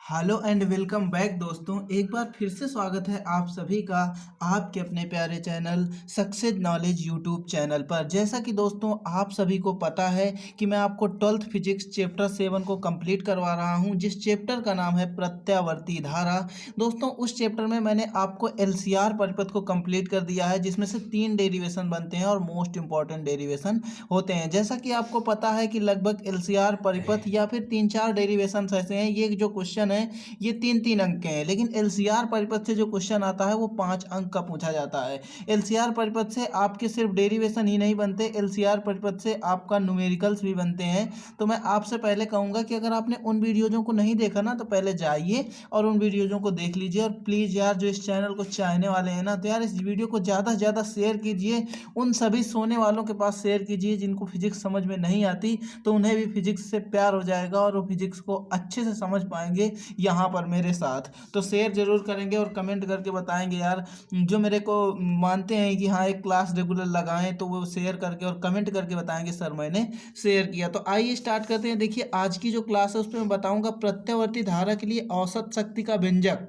Hello and welcome back दोस्तों। एक बार फिर से स्वागत है आप सभी का आपके अपने प्यारे channel success knowledge YouTube channel पर। जैसा कि दोस्तों आप सभी को पता है कि मैं आपको 12th फिजिक्स चैप्टर 7 को कंप्लीट करवा रहा हूं, जिस चैप्टर का नाम है प्रत्यावर्ती धारा। दोस्तों उस चैप्टर में मैंने आपको एलसीआर परिपथ को कंप्लीट कर दिया है, जिसमें से 3 डेरिवेशन बनते हैं और मोस्ट इंपॉर्टेंट डेरिवेशन होते हैं। जैसा कि आपको पता है कि लगभग एलसीआर परिपथ या फिर 3-4 डेरिवेशन ऐसे हैं, ये जो क्वेश्चन है ये 3-3 अंक के हैं, लेकिन एलसीआर परिपथ से जो क्वेश्चन आता है वो 5 अंक का पूछा जाता है। एलसीआर परिपथ से आपके सिर्फ डेरिवेशन ही नहीं बनते, एलसीआर परिपथ से आपका न्यूमेरिकल्स भी बनते हैं। तो मैं आपसे पहले कहूँगा कि अगर आपने उन वीडियोज़ों को नहीं देखा ना, तो पहले जाइए और उन वीडियोज़ों को देख लीजिए। और प्लीज़ यार, जो इस चैनल को चाहने वाले हैं ना, तो यार इस वीडियो को ज़्यादा से ज़्यादा शेयर कीजिए, उन सभी सोने वालों के पास शेयर कीजिए जिनको फिजिक्स समझ में नहीं आती, तो उन्हें भी फिजिक्स से प्यार हो जाएगा और वो फिजिक्स को अच्छे से समझ पाएंगे यहाँ पर मेरे साथ। तो शेयर जरूर करेंगे और कमेंट करके बताएंगे यार, जो मेरे को मानते हैं कि हाँ एक क्लास रेगुलर लगाएं, तो वो शेयर करके और कमेंट करके बताएंगे सर मैंने शेयर किया। तो आइए स्टार्ट करते हैं। देखिए आज की जो क्लास है उस पर मैं बताऊंगा प्रत्यावर्ती धारा के लिए औसत शक्ति का व्यंजक।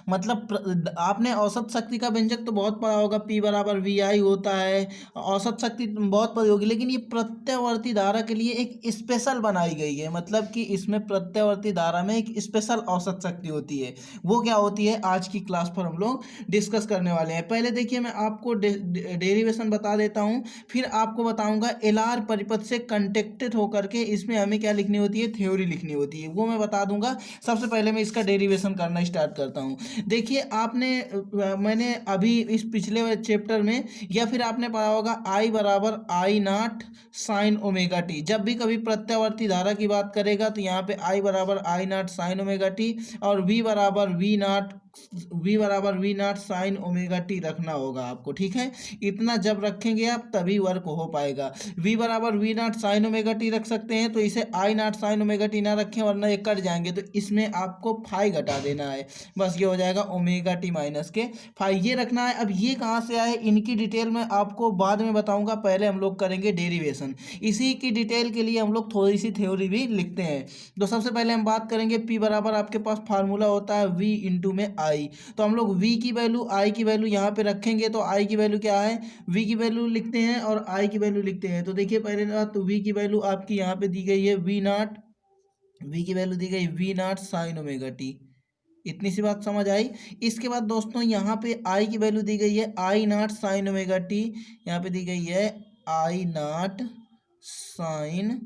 मतलब आपने औसत शक्ति का व्यंजक तो बहुत पढ़ा होगा, P बराबर वी आई होता है, औसत शक्ति बहुत पढ़ी होगी, लेकिन ये प्रत्यावर्ती धारा के लिए एक स्पेशल बनाई गई है। मतलब कि इसमें प्रत्यावर्ती धारा में एक स्पेशल औसत शक्ति होती है। वो क्या होती है आज की क्लास पर हम लोग डिस्कस करने वाले हैं। पहले देखिए मैं आपको डेरिवेशन बता देता हूँ, फिर आपको बताऊंगा एलआर परिपथ से कंटेक्टेड होकर के इसमें हमें क्या लिखनी होती है, थ्योरी लिखनी होती है, वो मैं बता दूंगा। सबसे पहले मैं इसका डेरिवेशन करना स्टार्ट करता हूँ। देखिए आपने मैंने अभी इस पिछले चैप्टर में या फिर आपने पढ़ा होगा आई बराबर I naught sine omega T. जब भी कभी प्रत्यावर्ती धारा की बात करेगा तो यहाँ पे आई बराबर I naught sine omega t और वी बराबर V naught sine omega t रखना होगा आपको, ठीक है। इतना जब रखेंगे आप तभी वर्क हो पाएगा। वी बराबर V naught sine omega t रख सकते हैं, तो इसे I naught sine omega t ना रखें वरना ये कट जाएंगे, तो इसमें आपको फाई घटा देना है, बस ये हो जाएगा ओमेगा टी माइनस के फाई, ये रखना है। अब ये कहाँ से आए इनकी डिटेल मैं आपको बाद में बताऊंगा, पहले हम लोग करेंगे डेरिवेशन। इसी की डिटेल के लिए हम लोग थोड़ी सी थ्योरी भी लिखते हैं। तो सबसे पहले हम बात करेंगे पी बराबर आपके पास फार्मूला होता है वी इंटू में आई। तो हम लोग वी की वैल्यू आई की वैल्यू यहाँ पे रखेंगे, तो आई की वैल्यू क्या है, वी की वैल्यू लिखते हैं और आई की वैल्यू लिखते हैं। तो देखिए पहले बात तो वी की वैल्यू आपकी यहाँ पे दी गई है वी नॉट, वी की वैल्यू दी गई V naught sine omega t. इतनी सी बात समझ आई। इसके बाद दोस्तों यहाँ पे आई की वैल्यू दी गई है I naught sine omega t, यहाँ पे दी गई है I naught sine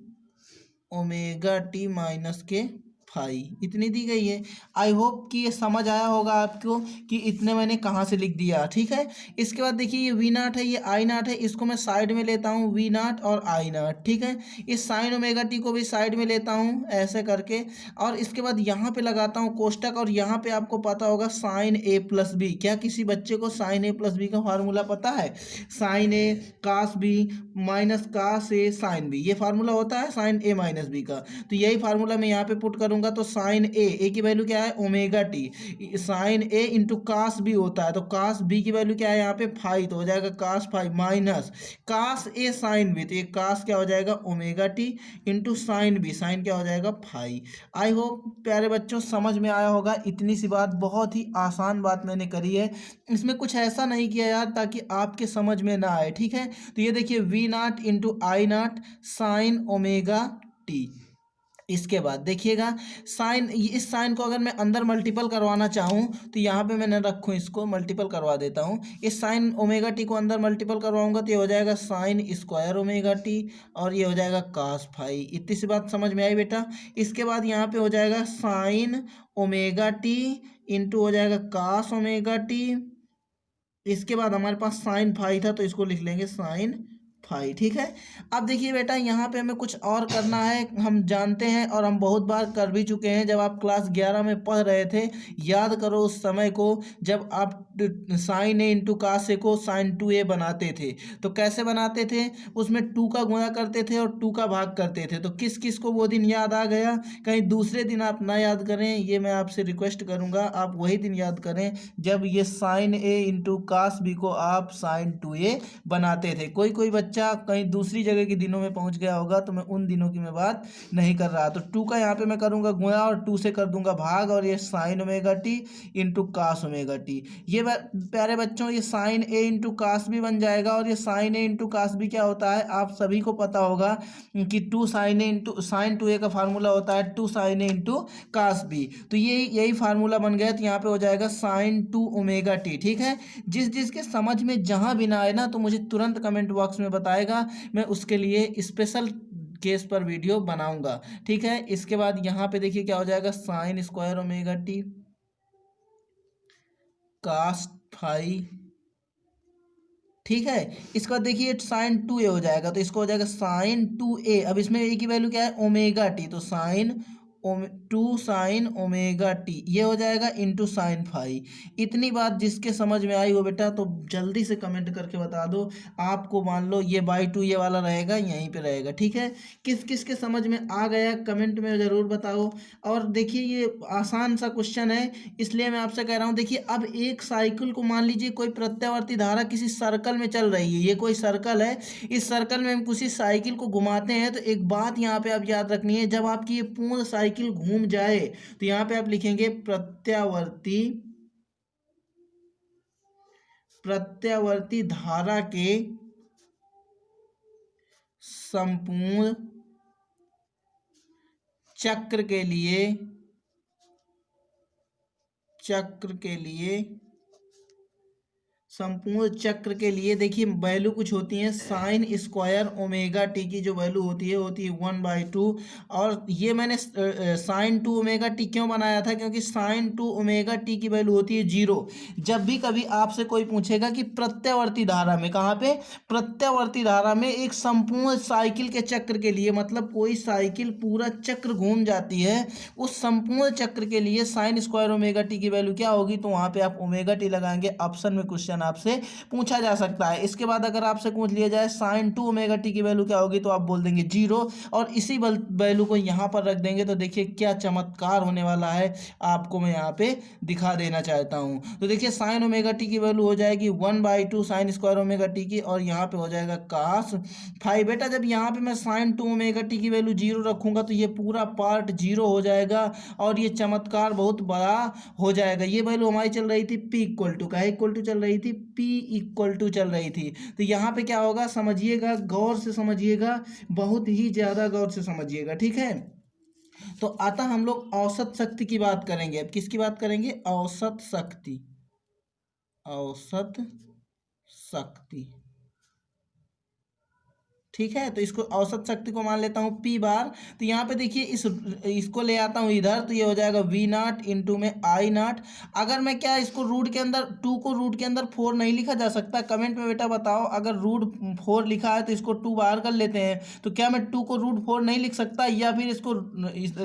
omega t minus के फाई, इतनी दी गई है। आई होप कि ये समझ आया होगा आपको कि इतने मैंने कहाँ से लिख दिया, ठीक है। इसके बाद देखिए ये वी नाट है, ये आई नाट है, इसको मैं साइड में लेता हूँ वी नाट और आई नाट, ठीक है। इस साइन ओमेगा टी को भी साइड में लेता हूँ ऐसे करके, और इसके बाद यहाँ पे लगाता हूँ कोष्टक, और यहाँ पे आपको पता होगा साइन ए प्लस बी। क्या किसी बच्चे को साइन ए प्लस बी का फार्मूला पता है? Sign A cos B minus cos A sine B, ये फार्मूला होता है साइन ए माइनस बी का। तो यही फार्मूला मैं यहाँ पे पुट करूंगा। तो साइन ए की वैल्यू क्या है ओमेगा टी, साइन ए इंटू कास बी होता है, तो कास बी की वैल्यू क्या है यहाँ पे फाई, तो हो जाएगा cos phi minus cos A sine B, तो ये कास क्या हो जाएगा omega t into sine B, sine क्या हो जाएगा फाई। आई होप प्यारे बच्चों समझ में आया होगा। इतनी सी बात, बहुत ही आसान बात मैंने करी है, इसमें कुछ ऐसा नहीं किया यार ताकि आपके समझ में ना आए, ठीक है। तो ये देखिए वी नाट इंटू आई नाट साइन ओमेगा टी। इसके बाद देखिएगा साइन, इस साइन को अगर मैं अंदर मल्टीपल करवाना चाहूँ तो यहाँ पे मैं न रखूँ, इसको मल्टीपल करवा देता हूँ। इस साइन ओमेगा टी को अंदर मल्टीपल करवाऊंगा तो ये हो जाएगा साइन स्क्वायर ओमेगा टी और ये हो जाएगा कास फाई। इतनी सी बात समझ में आई बेटा। इसके बाद यहाँ पे हो जाएगा साइन ओमेगा टी इंटू हो जाएगा कास ओमेगा टी। इसके बाद हमारे पास साइन फाई था तो इसको लिख लेंगे साइन फाई, ठीक है। अब देखिए बेटा यहाँ पे हमें कुछ और करना है, हम जानते हैं और हम बहुत बार कर भी चुके हैं। जब आप क्लास 11 में पढ़ रहे थे, याद करो उस समय को जब आप साइन ए इंटू कास ए को साइन 2a बनाते थे। तो कैसे बनाते थे, उसमें 2 का गुणा करते थे और 2 का भाग करते थे। तो किस किस को वो दिन याद आ गया? कहीं दूसरे दिन आप ना याद करें, ये मैं आपसे रिक्वेस्ट करूँगा, आप वही दिन याद करें जब ये साइन ए इंटू कास बी को आप साइन 2a बनाते थे। कोई कोई बच्चे बच्चा कहीं दूसरी जगह के दिनों में पहुंच गया होगा, तो मैं उन दिनों की मैं बात नहीं कर रहा। तो 2 का यहाँ पे मैं करूँगा गुणा और 2 से कर दूंगा भाग, और ये sine omega t into cos omega t. ये प्यारे बच्चों ये साइन ए इंटू कास भी बन जाएगा, और ये साइन ए इंटू कास भी क्या होता है आप सभी को पता होगा कि 2 साइन ए इंटू साइन 2 ए का फार्मूला होता है 2 साइन ए इंटू कास बी। तो ये यही फार्मूला बन गया। तो यहाँ पे हो जाएगा साइन 2 ओमेगा टी। ठीक है, जिसके समझ में जहाँ भी ना आए ना, तो मुझे तुरंत कमेंट बॉक्स में बताएगा, मैं उसके लिए स्पेशल केस पर वीडियो बनाऊंगा। ठीक है, इसके बाद यहाँ पे देखिए क्या हो जाएगा, sine square omega t cos phi. ठीक है, इसके बाद देखिए साइन 2 ए हो जाएगा, तो इसको हो जाएगा साइन 2 ए। अब इसमें ए की वैल्यू क्या है, ओमेगा टी, तो साइन 2 साइन ओमेगा टी ये हो जाएगा इंटू साइन फाई। इतनी बात जिसके समझ में आई हो बेटा, तो जल्दी से कमेंट करके बता दो। आपको मान लो ये बाई 2 ये वाला रहेगा, यहीं पे रहेगा। ठीक है, किस किस के समझ में आ गया कमेंट में ज़रूर बताओ। और देखिए ये आसान सा क्वेश्चन है, इसलिए मैं आपसे कह रहा हूँ। देखिए अब एक साइकिल को मान लीजिए कोई प्रत्यावर्ती धारा किसी सर्कल में चल रही है, ये कोई सर्कल है, इस सर्कल में हम किसी साइकिल को घुमाते हैं। तो एक बात यहाँ पे आप याद रखनी है, जब आपकी ये पूर्ण साइकिल घूम जाए, तो यहाँ पे आप लिखेंगे प्रत्यावर्ती धारा के संपूर्ण चक्र के लिए संपूर्ण चक्र के लिए देखिए वैल्यू कुछ होती है, साइन स्क्वायर ओमेगा टी की जो वैल्यू होती है 1/2। और ये मैंने साइन 2 ओमेगा टी क्यों बनाया था, क्योंकि साइन 2 ओमेगा टी की वैल्यू होती है 0। जब भी कभी आपसे कोई पूछेगा कि प्रत्यावर्ती धारा में, कहाँ पे, प्रत्यावर्ती धारा में एक संपूर्ण साइकिल के चक्र के लिए, मतलब कोई साइकिल पूरा चक्र घूम जाती है, उस संपूर्ण चक्र के लिए साइन स्क्वायर ओमेगा टी की वैल्यू क्या होगी, तो वहाँ पे आप ओमेगा टी लगाएंगे। ऑप्शन में क्वेश्चन आपसे पूछा जा सकता है। इसके बाद अगर आपसे पूछ लिया जाए साइन 2 ओमेगा टी की वैल्यू क्या होगी, तो आप बोल देंगे 0, और इसी वैल्यू को यहाँ पर रख देंगे। तो देखिए क्या चमत्कार होने वाला है, आपको मैं यहाँ पे दिखा देना चाहता हूँ। तो देखिए साइन ओमेगा टी की वैल्यू हो जाएगी 1/2 साइन स्क्वायर ओमेगा टी की, और यहाँ पे हो जाएगा कास फाइव। बेटा जब यहाँ पे मैं साइन 2 ओमेगा टी की वैल्यू 0 रखूंगा, तो ये पूरा पार्ट 0 हो जाएगा, और ये चमत्कार बहुत बड़ा हो जाएगा। ये वैल्यू हमारी चल रही थी p इक्वल टू, का इक्वल टू चल रही थी, p इक्वल टू चल रही थी। तो यहाँ पे क्या होगा समझिएगा, गौर से समझिएगा, बहुत ही ज़्यादा गौर से समझिएगा। ठीक है, तो अतः हम लोग औसत शक्ति की बात करेंगे। अब किसकी बात करेंगे, औसत शक्ति, औसत शक्ति। ठीक है, तो इसको औसत शक्ति को मान लेता हूँ p बार। तो यहाँ पे देखिए इसको ले आता हूँ इधर, तो ये हो जाएगा v0 इंटू में i0। अगर मैं क्या इसको रूट के अंदर 2 को रूट के अंदर 4 नहीं लिखा जा सकता, कमेंट में बेटा बताओ। अगर रूट 4 लिखा है तो इसको 2 बाहर कर लेते हैं, तो क्या मैं 2 को रूट 4 नहीं लिख सकता, या फिर इसको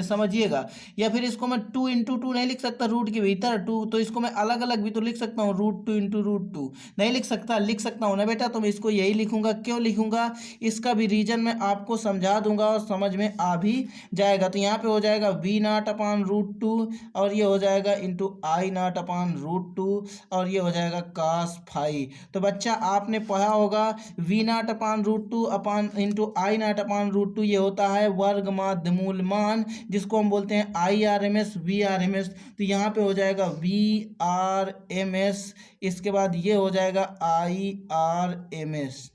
समझिएगा, या फिर इसको मैं 2 इंटू 2 नहीं लिख सकता रूट के भीतर 2, तो इसको मैं अलग अलग भी तो लिख सकता हूँ, √2 इंटू √2 नहीं लिख सकता, लिख सकता हूँ ना बेटा। तो मैं इसको यही लिखूंगा। क्यों लिखूंगा, इसका भी रीजन मैं आपको समझा दूंगा और समझ में आ भी जाएगा। तो यहाँ पे हो जाएगा v0 अपान √2, और ये हो जाएगा इंटू i0 अपान √2, और ये हो जाएगा cos फाई। तो बच्चा आपने पढ़ा होगा v0 अपान √2 अपान इंटू i0 अपान √2 ये होता है वर्ग माध्य मूल मान, जिसको हम बोलते हैं IRMS VRMS। तो यहाँ पे हो जाएगा VRMS, इसके बाद ये हो जाएगा IRMS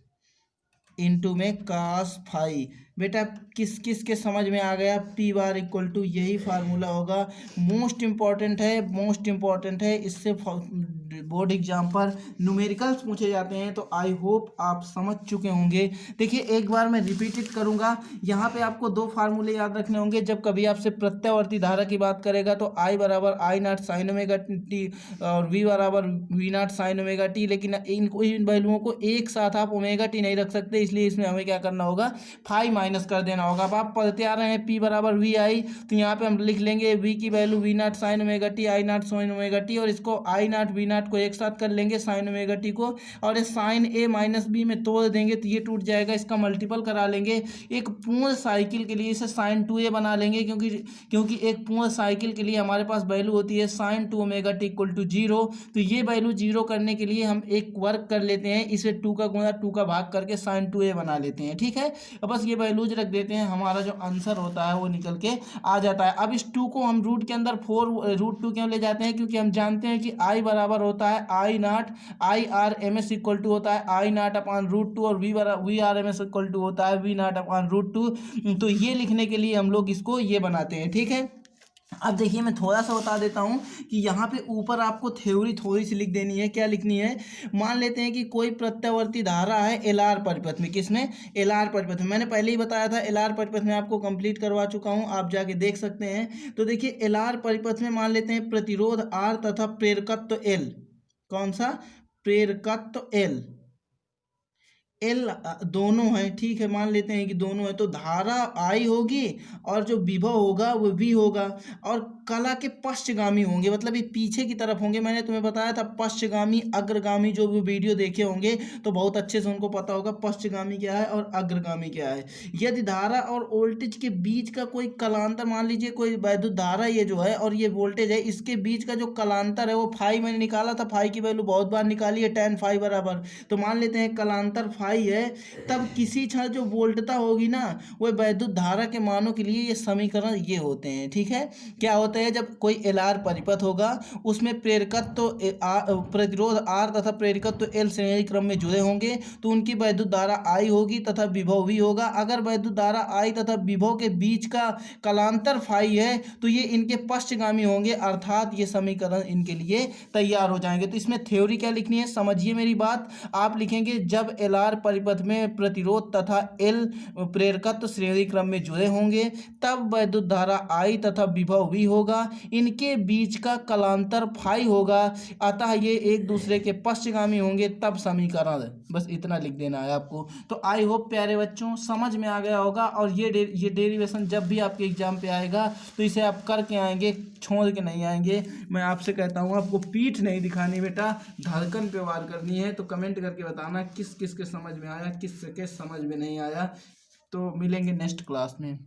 इंटू में कास फाई। बेटा किस किस के समझ में आ गया, p बार इक्वल टू यही फार्मूला होगा। मोस्ट इम्पॉर्टेंट है, मोस्ट इम्पॉर्टेंट है, इससे बोर्ड एग्जाम पर न्यूमेरिकल्स पूछे जाते हैं। तो आई होप आप समझ चुके होंगे। देखिए एक बार मैं रिपीटेड करूंगा, यहाँ पे आपको 2 फार्मूले याद रखने होंगे। जब कभी आपसे प्रत्यावर्ती धारा की बात करेगा, तो I बराबर I0 साइन ओमेगा टी और V बराबर V0 साइन ओमेगा टी, लेकिन इन वैल्यूओं को एक साथ आप ओमेगा टी नहीं रख सकते, इसलिए इसमें हमें क्या करना होगा, फाई माइनस कर देना होगा। अब आप पढ़ते आ रहे हैं P बराबर वी आई, तो यहाँ पे हम लिख लेंगे V की value V naught sine omega t, I naught sine omega t, और इसको आई नाट वी नाट को एक साथ कर लेंगे साइन ओमेगा टी को, और इस साइन ए माइनस बी में तोड़ देंगे तो ये टूट जाएगा, इसका मल्टीपल करा लेंगे। एक पूर्ण साइकिल के लिए इसे साइन 2a बना लेंगे, क्योंकि एक पूर्ण साइकिल के लिए हमारे पास वैल्यू होती है sine 2 omega t equal to 0। तो ये वैल्यू 0 करने के लिए हम एक वर्क कर लेते हैं, इसे 2 का गुणा 2 का भाग करके साइन 2a बना लेते हैं। ठीक है, अब बस ये वैल्यूज रख देते हैं, हमारा जो आंसर होता है वो निकल के आ जाता है। अब इस 2 को हम रूट के अंदर 4√2 क्यों ले जाते हैं, क्योंकि हम जानते हैं कि I बराबर होता है I naught I R M S equal to होता है आई नाट अपॉन √2, और V R M S equal to होता है वी नाट अपॉन √2। तो ये लिखने के लिए हम लोग इसको ये बनाते हैं। ठीक है, अब देखिए मैं थोड़ा सा बता देता हूँ कि यहाँ पे ऊपर आपको थ्योरी थोड़ी सी लिख देनी है। क्या लिखनी है, मान लेते हैं कि कोई प्रत्यावर्ती धारा है एल आर परिपथ में, किसमें, एल आर परिपथ में। मैंने पहले ही बताया था एल आर परिपथ में, आपको कंप्लीट करवा चुका हूँ, आप जाके देख सकते हैं। तो देखिए एल आर परिपथ में मान लेते हैं प्रतिरोध आर तथा प्रेरकत्व एल, कौन सा, प्रेरकत्व एल, एल दोनों हैं। ठीक है, मान लेते हैं कि दोनों है, तो धारा आई होगी और जो विभव होगा वो भी होगा, और कला के पश्चगामी होंगे, मतलब ये पीछे की तरफ होंगे। मैंने तुम्हें बताया था पश्चगामी अग्रगामी, जो भी वीडियो देखे होंगे तो बहुत अच्छे से उनको पता होगा पश्चगामी क्या है और अग्रगामी क्या है। यदि धारा और वोल्टेज के बीच का कोई कलांतर, मान लीजिए कोई वैद्युत धारा ये जो है और ये वोल्टेज है, इसके बीच का जो कलांतर है वो फाई, मैंने निकाला था, फाई की वैल्यू बहुत बार निकाली है, tan फाई बराबर। तो मान लेते हैं कलांतर फाई है, तब किसी क्षण जो वोल्टता होगी ना, वो वैद्युत धारा के मानों के लिए ये समीकरण ये होते हैं। ठीक है, क्या होता है, जब कोई एल आर परिपथ होगा उसमें प्रेरकत्व प्रतिरोध आर तथा प्रेरकत्व एल श्रेणी क्रम में जुड़े होंगे, तो उनकी वैद्युत धारा आई होगी तथा विभव भी होगा। अगर वैद्युत धारा आई तथा विभव के बीच का कलांतर फाई है तो ये इनके पश्चगामी होंगे, अर्थात ये समीकरण इनके लिए तैयार हो जाएंगे। तो इसमें थ्योरी क्या लिखनी है, समझिए मेरी बात। आप लिखेंगे जब एल आर परिपथ में प्रतिरोध तथा एल प्रेरकत्व श्रेणी क्रम में जुड़े होंगे तब वैद्युत धारा आई तथा विभव भी होगा, इनके बीच का कलांतर फाई होगा, अतः ये एक दूसरे के पश्चगामी होंगे, तब समीकरण। बस इतना लिख देना है आपको। तो आई होप प्यारे बच्चों समझ में आ गया होगा, और ये डेरिवेशन जब भी आपके एग्जाम पे आएगा तो इसे आप करके आएंगे, छोड़ के नहीं आएंगे। मैं आपसे कहता हूँ आपको पीठ नहीं दिखानी बेटा, धड़कन पे वार करनी है। तो कमेंट करके बताना किस किस के समझ में आया, किस के समझ में नहीं आया। तो मिलेंगे नेक्स्ट क्लास में।